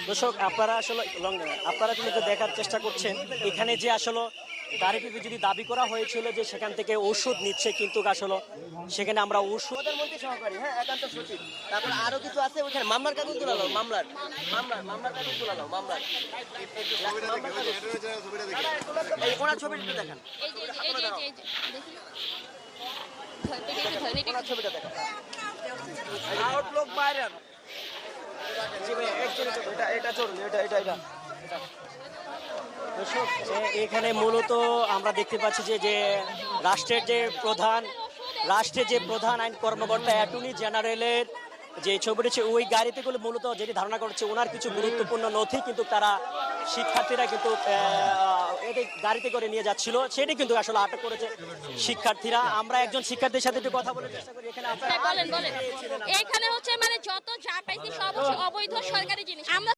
দর্শক আপনারা আসলে আপনারা কিন্তু দেখার চেষ্টা করছেন এখানে যে আসলে গাড়িটিকে যদি দাবি করা হয়েছিল যে সেখান থেকে ওষুধ নিচ্ছে, কিন্তু আসলে সেখানে আমরা ওষুধ প্রধানমন্ত্রী সহকারী, হ্যাঁ, একান্ত সচিব। তারপর আরো কিছু আছে ওইখানে, মামলার কাগজ তোলালো, মামলার কাগজ তোলালো, মামলার এই ওনার ছবিটা একটু দেখান, ওনার ছবিটা দেখান। আউটলুক বাইরেন, এটা চলুন, এটা দর্শক এখানে মূলত আমরা দেখতে পাচ্ছি যে রাষ্ট্রের যে প্রধান আইন কর্মকর্তা অ্যাটর্নি জেনারেলের যে ছবিটি ওই গাড়িতে করে মূলত যেটি ধারণা করছে ওনার কিছু গুরুত্বপূর্ণ নথি কিন্তু তারা শিক্ষার্থীরা কিন্তু এটি গাড়িতে করে নিয়ে যাচ্ছিল, সেটি কিন্তু আসলে আটক করেছে শিক্ষার্থীরা। আমরা একজন শিক্ষার্থীর সাথে একটু কথা বলে চেষ্টা করি। এখানে বলেন এখানে হচ্ছে মানে যত যা পাইছি সব হচ্ছে অবৈধ সরকারি জিনিস। আমরা